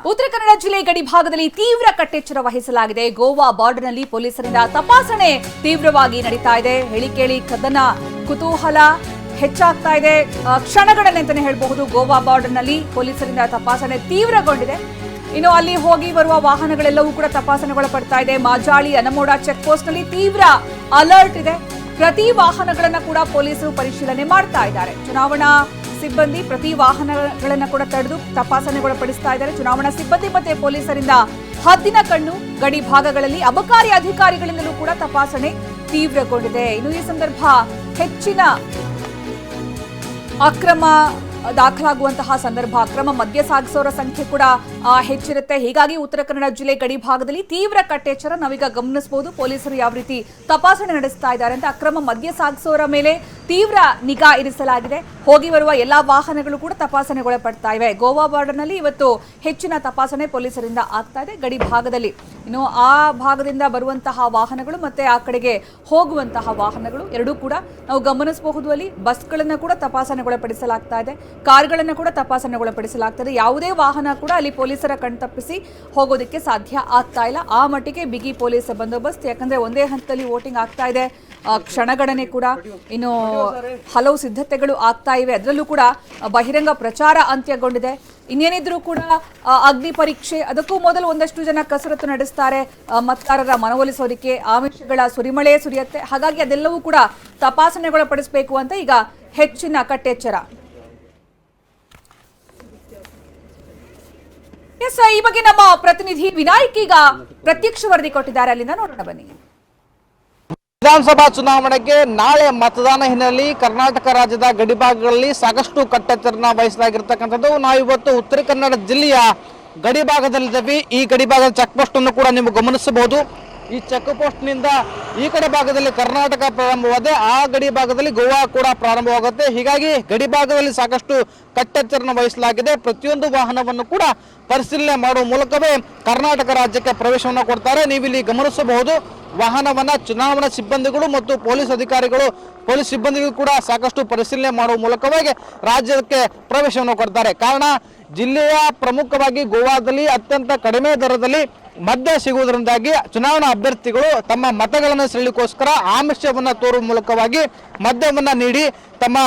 ಉತ್ತರ ಕನ್ನಡ ಜಿಲ್ಲೆ ಗಡಿ ಭಾಗದಲ್ಲಿ ತೀವ್ರ ಕಟ್ಟೆಚ್ಚರ ವಹಿಸಲಾಗಿದೆ. ಗೋವಾ ಬಾರ್ಡರ್ನಲ್ಲಿ ಪೊಲೀಸರಿಂದ ತಪಾಸಣೆ ತೀವ್ರವಾಗಿ ನಡೀತಾ ಇದೆ. ಹೇಳಿಕೇಳಿ ಕದನ ಕುತೂಹಲ ಹೆಚ್ಚಾಗ್ತಾ ಇದೆ. ಕ್ಷಣಗಣನೆ ಅಂತಾನೆ ಹೇಳಬಹುದು. ಗೋವಾ ಬಾರ್ಡರ್ನಲ್ಲಿ ಪೊಲೀಸರಿಂದ ತಪಾಸಣೆ ತೀವ್ರಗೊಂಡಿದೆ. ಇನ್ನು ಅಲ್ಲಿ ಹೋಗಿ ಬರುವ ವಾಹನಗಳೆಲ್ಲವೂ ಕೂಡ ತಪಾಸಣೆಗೊಳಪಡ್ತಾ ಇದೆ. ಮಾಜಾಳಿ ಅನಮೋಡ ಚೆಕ್ ಪೋಸ್ಟ್ ನಲ್ಲಿ ತೀವ್ರ ಅಲರ್ಟ್ ಇದೆ. ಪ್ರತಿ ವಾಹನಗಳನ್ನ ಕೂಡ ಪೊಲೀಸರು ಪರಿಶೀಲನೆ ಮಾಡ್ತಾ ಇದ್ದಾರೆ. ಚುನಾವಣಾ ಸಿಬ್ಬಂದಿ ಪ್ರತಿ ವಾಹನಗಳನ್ನ ಕೂಡ ತಡೆದು ತಪಾಸಣೆಗೊಳಪಡಿಸ್ತಾ ಇದ್ದಾರೆ. ಚುನಾವಣಾ ಸಿಬ್ಬಂದಿ ಮತ್ತೆ ಪೊಲೀಸರಿಂದ ಹದ್ದಿನ ಕಣ್ಣು. ಗಡಿ ಭಾಗಗಳಲ್ಲಿ ಅಬಕಾರಿ ಅಧಿಕಾರಿಗಳಿಂದಲೂ ಕೂಡ ತಪಾಸಣೆ ತೀವ್ರಗೊಂಡಿದೆ. ಇನ್ನು ಈ ಸಂದರ್ಭ ಹೆಚ್ಚಿನ ಅಕ್ರಮ ದಾಖಲಾಗುವಂತಹ ಸಂದರ್ಭ, ಅಕ್ರಮ ಮದ್ಯ ಸಾಗಿಸೋರ ಸಂಖ್ಯೆ ಕೂಡ ಹೆಚ್ಚಿರುತ್ತೆ. ಹೀಗಾಗಿ ಉತ್ತರ ಕನ್ನಡ ಜಿಲ್ಲೆ ಗಡಿ ಭಾಗದಲ್ಲಿ ತೀವ್ರ ಕಟ್ಟೆಚ್ಚರ ನಾವೀಗ ಗಮನಿಸಬಹುದು. ಪೊಲೀಸರು ಯಾವ ರೀತಿ ತಪಾಸಣೆ ನಡೆಸ್ತಾ ಇದ್ದಾರೆ ಅಂತ. ಅಕ್ರಮ ಮದ್ಯ ಸಾಗಿಸೋರ ಮೇಲೆ ತೀವ್ರ ನಿಗಾ ಇರಿಸಲಾಗಿದೆ. ಹೋಗಿ ಬರುವ ಎಲ್ಲಾ ವಾಹನಗಳು ಕೂಡ ತಪಾಸಣೆಗೊಳಪಡ್ತಾ ಇವೆ. ಗೋವಾ ಬಾರ್ಡರ್ನಲ್ಲಿ ಇವತ್ತು ಹೆಚ್ಚಿನ ತಪಾಸಣೆ ಪೊಲೀಸರಿಂದ ಆಗ್ತಾ ಇದೆ ಗಡಿ ಭಾಗದಲ್ಲಿ. ಇನ್ನು ಆ ಭಾಗದಿಂದ ಬರುವಂತಹ ವಾಹನಗಳು ಮತ್ತೆ ಆ ಕಡೆಗೆ ಹೋಗುವಂತಹ ವಾಹನಗಳು ಎರಡೂ ಕೂಡ ನಾವು ಗಮನಿಸಬಹುದು. ಅಲ್ಲಿ ಬಸ್ಗಳನ್ನು ಕೂಡ ತಪಾಸಣೆಗೊಳಪಡಿಸಲಾಗ್ತಾ ಇದೆ. ಕಾರ್ಗಳನ್ನು ಕೂಡ ತಪಾಸಣೆಗೊಳಪಡಿಸಲಾಗ್ತದೆ. ಯಾವುದೇ ವಾಹನ ಕೂಡ ಅಲ್ಲಿ ಪೊಲೀಸರ ಕಣ್ತಪ್ಪಿಸಿ ಹೋಗೋದಕ್ಕೆ ಸಾಧ್ಯ ಆಗ್ತಾ ಇಲ್ಲ. ಆ ಮಟ್ಟಿಗೆ ಬಿಗಿ ಪೊಲೀಸ್ ಬಂದೋಬಸ್ತ್. ಯಾಕಂದ್ರೆ ಒಂದೇ ಹಂತದಲ್ಲಿ ವೋಟಿಂಗ್ ಆಗ್ತಾ ಇದೆ. ಕ್ಷಣಗಣನೆ ಕೂಡ ಇನ್ನು ಹಲವು ಸಿದ್ಧತೆಗಳು ಆಗ್ತಾ ಇವೆ. ಅದರಲ್ಲೂ ಕೂಡ ಬಹಿರಂಗ ಪ್ರಚಾರ ಅಂತ್ಯಗೊಂಡಿದೆ. ಇನ್ನೇನಿದ್ರೂ ಕೂಡ ಅಗ್ನಿ ಪರೀಕ್ಷೆ ಅದಕ್ಕೂ ಮೊದಲು ಒಂದಷ್ಟು ಜನ ಕಸರತ್ತು ನಡೆಸ್ತಾರೆ. ಮತದಾರರ ಮನವೊಲಿಸೋದಕ್ಕೆ ಆಮಿಷಗಳ ಸುರಿಮಳೆ ಸುರಿಯುತ್ತೆ. ಹಾಗಾಗಿ ಅದೆಲ್ಲವೂ ಕೂಡ ತಪಾಸಣೆಗೊಳಪಡಿಸಬೇಕು ಅಂತ ಈಗ ಹೆಚ್ಚಿನ ಕಟ್ಟೆಚ್ಚರ. ಎಸ್, ಈ ಬಗ್ಗೆ ನಮ್ಮ ಪ್ರತಿನಿಧಿ ವಿನಾಯಕ್ ಈಗ ಪ್ರತ್ಯಕ್ಷ ವರದಿ ಕೊಟ್ಟಿದ್ದಾರೆ. ಅಲ್ಲಿಂದ ನೋಡೋಣ ಬನ್ನಿ. ವಿಧಾನಸಭಾ ಚುನಾವಣೆಗೆ ನಾಳೆ ಮತದಾನ ಹಿನ್ನೆಲೆಯಲ್ಲಿ ಕರ್ನಾಟಕ ರಾಜ್ಯದ ಗಡಿಭಾಗಗಳಲ್ಲಿ ಸಾಕಷ್ಟು ಕಟ್ಟೆಚ್ಚರನ ವಹಿಸಲಾಗಿರ್ತಕ್ಕಂಥದ್ದು. ನಾವಿವತ್ತು ಉತ್ತರ ಕನ್ನಡ ಜಿಲ್ಲೆಯ ಗಡಿಭಾಗದಲ್ಲಿದ್ದೀವಿ. ಈ ಗಡಿಭಾಗದ ಚೆಕ್ ಪೋಸ್ಟ್ ಅನ್ನು ಕೂಡ ನೀವು ಗಮನಿಸಬಹುದು. ಈ ಚೆಕ್ ಪೋಸ್ಟ್ ನಿಂದ ಈ ಕಡೆ ಭಾಗದಲ್ಲಿ ಕರ್ನಾಟಕ ಪ್ರಾರಂಭವಾದರೆ ಆ ಗಡಿ ಭಾಗದಲ್ಲಿ ಗೋವಾ ಕೂಡ ಪ್ರಾರಂಭವಾಗುತ್ತೆ. ಹೀಗಾಗಿ ಗಡಿ ಭಾಗದಲ್ಲಿ ಸಾಕಷ್ಟು ಕಟ್ಟೆಚ್ಚರನ ವಹಿಸಲಾಗಿದೆ. ಪ್ರತಿಯೊಂದು ವಾಹನವನ್ನು ಕೂಡ ಪರಿಶೀಲನೆ ಮಾಡುವ ಮೂಲಕವೇ ಕರ್ನಾಟಕ ರಾಜ್ಯಕ್ಕೆ ಪ್ರವೇಶವನ್ನು ಕೊಡ್ತಾರೆ. ನೀವಿಲ್ಲಿ ಗಮನಿಸಬಹುದು. ವಾಹನವನ್ನ ಚುನಾವಣಾ ಸಿಬ್ಬಂದಿಗಳು ಮತ್ತು ಪೊಲೀಸ್ ಅಧಿಕಾರಿಗಳು, ಪೊಲೀಸ್ ಸಿಬ್ಬಂದಿಗಳು ಕೂಡ ಸಾಕಷ್ಟು ಪರಿಶೀಲನೆ ಮಾಡುವ ಮೂಲಕವಾಗಿ ರಾಜ್ಯಕ್ಕೆ ಪ್ರವೇಶವನ್ನು ಕೊಡ್ತಾರೆ. ಕಾರಣ ಜಿಲ್ಲೆಯ ಪ್ರಮುಖವಾಗಿ ಗೋವಾದಲ್ಲಿ ಅತ್ಯಂತ ಕಡಿಮೆ ದರದಲ್ಲಿ ಮದ್ಯ ಸಿಗುವುದರಿಂದಾಗಿ ಚುನಾವಣಾ ಅಭ್ಯರ್ಥಿಗಳು ತಮ್ಮ ಮತಗಳನ್ನು ಸೆಳೆಯಲಿಕ್ಕೋಸ್ಕರ ಆಮಿಷವನ್ನು ತೋರುವ ಮೂಲಕವಾಗಿ ಮದ್ಯವನ್ನು ನೀಡಿ ತಮ್ಮ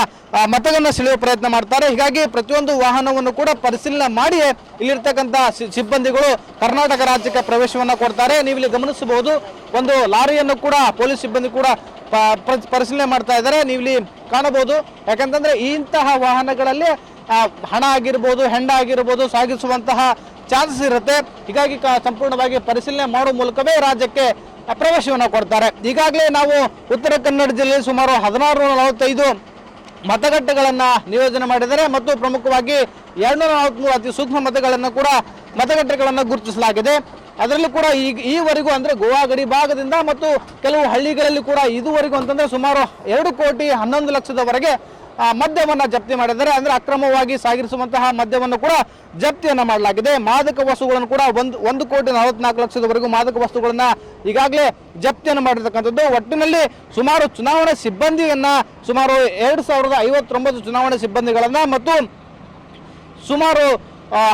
ಮತಗಳನ್ನು ಸೆಳೆಯುವ ಪ್ರಯತ್ನ ಮಾಡ್ತಾರೆ. ಹೀಗಾಗಿ ಪ್ರತಿಯೊಂದು ವಾಹನವನ್ನು ಕೂಡ ಪರಿಶೀಲನೆ ಮಾಡಿ ಇಲ್ಲಿರ್ತಕ್ಕಂಥ ಸಿಬ್ಬಂದಿಗಳು ಕರ್ನಾಟಕ ರಾಜ್ಯಕ್ಕೆ ಪ್ರವೇಶವನ್ನು ಕೊಡ್ತಾರೆ. ನೀವು ಇಲ್ಲಿ ಗಮನಿಸಬಹುದು. ಒಂದು ಲಾರಿಯನ್ನು ಕೂಡ ಪೊಲೀಸ್ ಸಿಬ್ಬಂದಿ ಕೂಡ ಪರಿಶೀಲನೆ ಮಾಡ್ತಾ ಇದ್ದಾರೆ. ನೀವು ಇಲ್ಲಿ ಕಾಣಬಹುದು. ಯಾಕಂತಂದ್ರೆ ಇಂತಹ ವಾಹನಗಳಲ್ಲಿ ಹಣ ಆಗಿರ್ಬೋದು, ಹೆಂಡ ಆಗಿರ್ಬೋದು ಸಾಗಿಸುವಂತಹ ಚಾನ್ಸಸ್ ಇರುತ್ತೆ. ಹೀಗಾಗಿ ಸಂಪೂರ್ಣವಾಗಿ ಪರಿಶೀಲನೆ ಮಾಡುವ ಮೂಲಕವೇ ರಾಜ್ಯಕ್ಕೆ ಪ್ರವೇಶವನ್ನು ಕೊಡ್ತಾರೆ. ಈಗಾಗಲೇ ನಾವು ಉತ್ತರ ಕನ್ನಡ ಜಿಲ್ಲೆಯಲ್ಲಿ ಸುಮಾರು 1645 ಮತಗಟ್ಟೆಗಳನ್ನು ನಿಯೋಜನೆ ಮಾಡಿದ್ದಾರೆ ಮತ್ತು ಪ್ರಮುಖವಾಗಿ 243 ಅತಿ ಸೂಕ್ಷ್ಮ ಮತಗಟ್ಟೆಗಳನ್ನು ಗುರುತಿಸಲಾಗಿದೆ. ಅದರಲ್ಲೂ ಕೂಡ ಈವರೆಗೂ ಅಂದ್ರೆ ಗೋವಾ ಗಡಿ ಭಾಗದಿಂದ ಮತ್ತು ಕೆಲವು ಹಳ್ಳಿಗಳಲ್ಲಿ ಕೂಡ ಇದುವರೆಗೂ ಅಂತಂದ್ರೆ ಸುಮಾರು 2,11,00,000ದವರೆಗೆ ಮದ್ಯವನ್ನು ಜಪ್ತಿ ಮಾಡಿದ್ದಾರೆ. ಅಂದ್ರೆ ಅಕ್ರಮವಾಗಿ ಸಾಗಿಸುವಂತಹ ಮದ್ಯವನ್ನು ಕೂಡ ಜಪ್ತಿಯನ್ನು ಮಾಡಲಾಗಿದೆ. ಮಾದಕ ವಸ್ತುಗಳನ್ನು ಕೂಡ 1,44,00,000ದವರೆಗೂ ಮಾದಕ ವಸ್ತುಗಳನ್ನ ಈಗಾಗಲೇ ಜಪ್ತಿಯನ್ನು ಮಾಡಿರ್ತಕ್ಕಂಥದ್ದು. ಒಟ್ಟಿನಲ್ಲಿ ಸುಮಾರು ಚುನಾವಣಾ ಸಿಬ್ಬಂದಿಯನ್ನ ಸುಮಾರು 2,059 ಚುನಾವಣಾ ಸಿಬ್ಬಂದಿಗಳನ್ನ ಮತ್ತು ಸುಮಾರು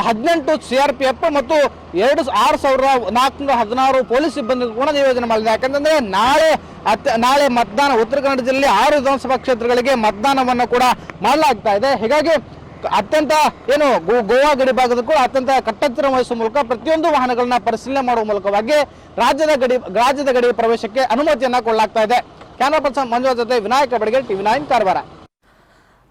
18 CRPF ಮತ್ತು 6,416 ಪೊಲೀಸ್ ಸಿಬ್ಬಂದಿ ಕೂಡ ನಿಯೋಜನೆ ಮಾಡಿದೆ. ಯಾಕಂತಂದ್ರೆ ನಾಳೆ ಮತದಾನ ಉತ್ತರ ಕನ್ನಡ ಜಿಲ್ಲೆಯಲ್ಲಿ 6 ವಿಧಾನಸಭಾ ಕ್ಷೇತ್ರಗಳಿಗೆ ಮತದಾನವನ್ನು ಕೂಡ ಮಾಡಲಾಗ್ತಾ ಇದೆ. ಹೀಗಾಗಿ ಅತ್ಯಂತ ಗೋವಾ ಗಡಿ ಭಾಗದ ಕೂಡ ಅತ್ಯಂತ ಕಟ್ಟೆಚ್ಚರ ವಹಿಸುವ ಮೂಲಕ ಪ್ರತಿಯೊಂದು ವಾಹನಗಳನ್ನ ಪರಿಶೀಲನೆ ಮಾಡುವ ಮೂಲಕವಾಗಿ ರಾಜ್ಯದ ಗಡಿ ಪ್ರವೇಶಕ್ಕೆ ಅನುಮತಿಯನ್ನ ಕೊಡಲಾಗ್ತಾ ಇದೆ. ಕ್ಯಾಮರಾ ಪರ್ಸನ್ ಮಂಜುನಾಥ್ ಜೊತೆ ವಿನಾಯಕ ಬೆಳಗೆರೆ, TV9 ಕಾರವಾರ.